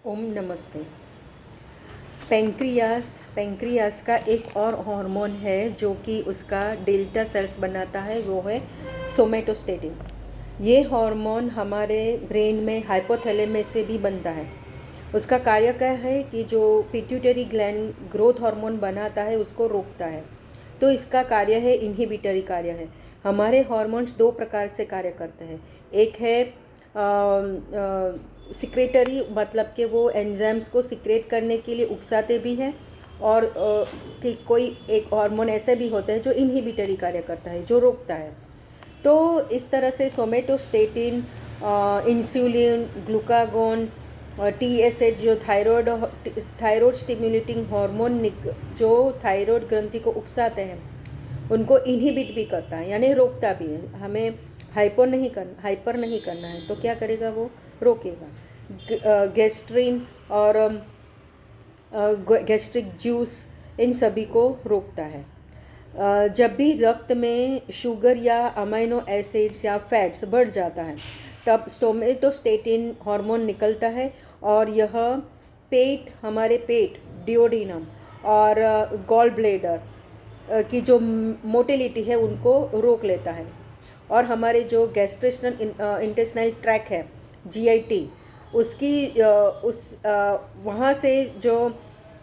ओम नमस्ते। पेंक्रियास का एक और हार्मोन है जो कि उसका डेल्टा सेल्स बनाता है, वो है सोमेटोस्टेटिन। ये हार्मोन हमारे ब्रेन में हाइपोथैलेमस से भी बनता है। उसका कार्य क्या है कि जो पिट्यूटरी ग्लैंड ग्रोथ हार्मोन बनाता है उसको रोकता है। तो इसका कार्य है इनहिबिटरी कार्य है। हमारे हार्मोन्स दो प्रकार से कार्य करते हैं। एक है सिक्रेटरी, मतलब कि वो एंजाइम्स को सिक्रेट करने के लिए उकसाते भी हैं, और कि कोई एक हार्मोन ऐसे भी होते हैं जो इनहिबिटरी कार्य करता है, जो रोकता है। तो इस तरह से सोमेटोस्टेटिन, इंसुलिन, ग्लूकागोन, TSH जो थायराइड स्टिमुलेटिंग हार्मोन जो थायराइड ग्रंथि को उकसाते हैं, उनको इनहिबिट भी करता है, यानी रोकता भी है। हमें हाइपर नहीं करना है, तो क्या करेगा, वो रोकेगा। गैस्ट्रिन और गैस्ट्रिक जूस, इन सभी को रोकता है। जब भी रक्त में शुगर या अमाइनो एसिड्स या फैट्स बढ़ जाता है, तब सोमेटोस्टेटिन हार्मोन निकलता है, और यह हमारे पेट, डिओडिनम और गॉल ब्लेडर की जो मोटिलिटी है उनको रोक लेता है। और हमारे जो इंटेस्टाइनल ट्रैक है, GIT, उसकी वहाँ से जो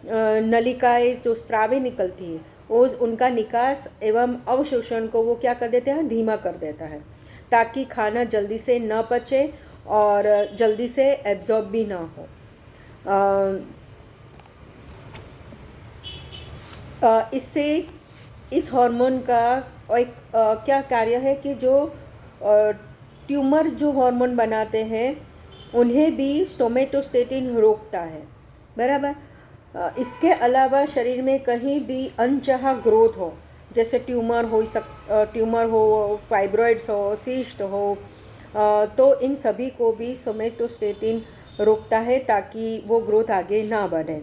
नलिकाएं, जो स्रावी निकलती है, उनका निकास एवं अवशोषण को वो क्या कर देते हैं, धीमा कर देता है, ताकि खाना जल्दी से न पचे और जल्दी से एब्जॉर्ब भी ना हो। इससे इस हार्मोन का एक क्या कार्य है कि जो ट्यूमर जो हार्मोन बनाते हैं उन्हें भी सोमेटोस्टेटिन रोकता है, बराबर। इसके अलावा शरीर में कहीं भी अनचाहा ग्रोथ हो, जैसे ट्यूमर हो, फाइब्रॉइड्स हो, सिस्ट हो, तो इन सभी को भी सोमेटोस्टेटिन रोकता है, ताकि वो ग्रोथ आगे ना बढ़े।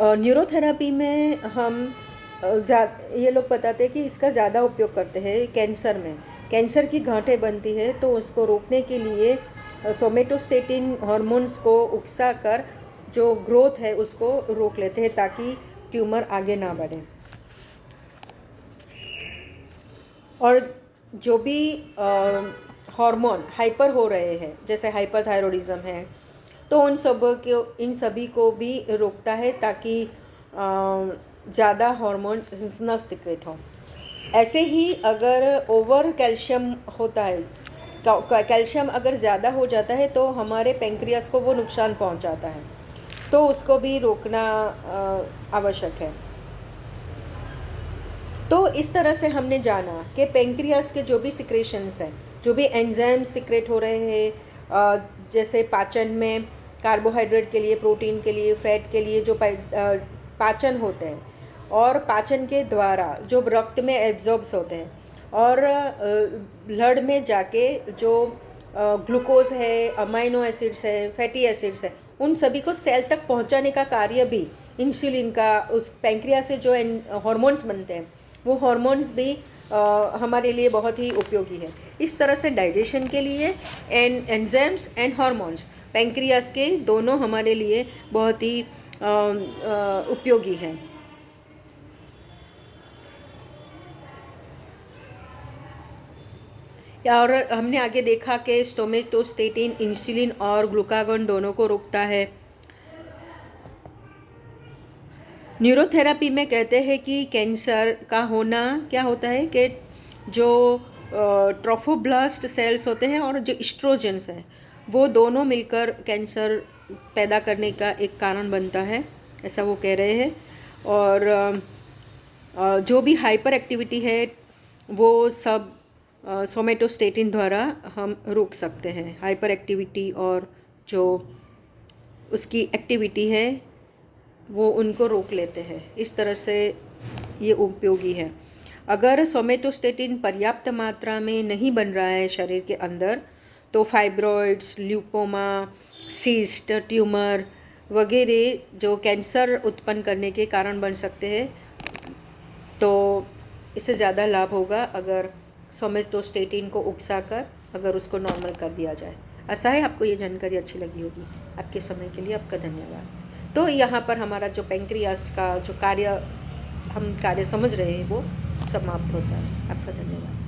न्यूरोथेरेपी में हम ये लोग बताते हैं कि इसका ज़्यादा उपयोग करते हैं कैंसर में। कैंसर की गांठें बनती है, तो उसको रोकने के लिए सोमेटोस्टेटिन हार्मोन्स को उकसा कर जो ग्रोथ है उसको रोक लेते हैं, ताकि ट्यूमर आगे ना बढ़े। और जो भी हार्मोन हाइपर हो रहे हैं, जैसे हाइपरथायरॉयडिज्म है, तो इन सभी को भी रोकता है, ताकि ज़्यादा हार्मोन्स न सिक्रेट हो। ऐसे ही अगर ओवर कैल्शियम होता है, कैल्शियम अगर ज़्यादा हो जाता है, तो हमारे पेंक्रियास को वो नुकसान पहुंचाता है, तो उसको भी रोकना आवश्यक है। तो इस तरह से हमने जाना कि पेंक्रियास के जो भी सिक्रेशंस हैं, जो भी एंजाइम सिक्रेट हो रहे हैं, जैसे पाचन में कार्बोहाइड्रेट के लिए, प्रोटीन के लिए, फैट के लिए जो पाचन होते हैं, और पाचन के द्वारा जो रक्त में एब्जॉर्ब्स होते हैं, और ब्लड में जाके जो ग्लूकोज है, अमाइनो एसिड्स है, फैटी एसिड्स है, उन सभी को सेल तक पहुंचाने का कार्य भी इंसुलिन का, उस पेंक्रियास से जो हार्मोन्स बनते हैं, वो हार्मोन्स भी हमारे लिए बहुत ही उपयोगी है। इस तरह से डाइजेशन के लिए एंजाइम्स एंड हार्मोन्स पेंक्रियास के दोनों हमारे लिए बहुत ही उपयोगी हैं। और हमने आगे देखा कि सोमेटोस्टेटिन इंसुलिन और ग्लूकागोन दोनों को रोकता है। न्यूरोथेरेपी में कहते हैं कि कैंसर का होना क्या होता है कि जो ट्रोफोब्लास्ट सेल्स होते हैं और जो एस्ट्रोजेंस हैं, वो दोनों मिलकर कैंसर पैदा करने का एक कारण बनता है, ऐसा वो कह रहे हैं। और जो भी हाइपर एक्टिविटी है, वो सब सोमेटोस्टेटिन द्वारा हम रोक सकते हैं। हाइपर एक्टिविटी और जो उसकी एक्टिविटी है, वो उनको रोक लेते हैं। इस तरह से ये उपयोगी है। अगर सोमेटोस्टेटिन पर्याप्त मात्रा में नहीं बन रहा है शरीर के अंदर, तो फाइब्रॉइड्स, ल्यूपोमा, सिस्ट, ट्यूमर वगैरह जो कैंसर उत्पन्न करने के कारण बन सकते हैं। तो इससे ज़्यादा लाभ होगा अगर सोमेटोस्टेटिन को उकसाकर अगर उसको नॉर्मल कर दिया जाए। आशा है आपको ये जानकारी अच्छी लगी होगी। आपके समय के लिए आपका धन्यवाद। तो यहाँ पर हमारा जो पेंक्रियास का जो कार्य हम कार्य समझ रहे हैं वो समाप्त होता है। आपका धन्यवाद।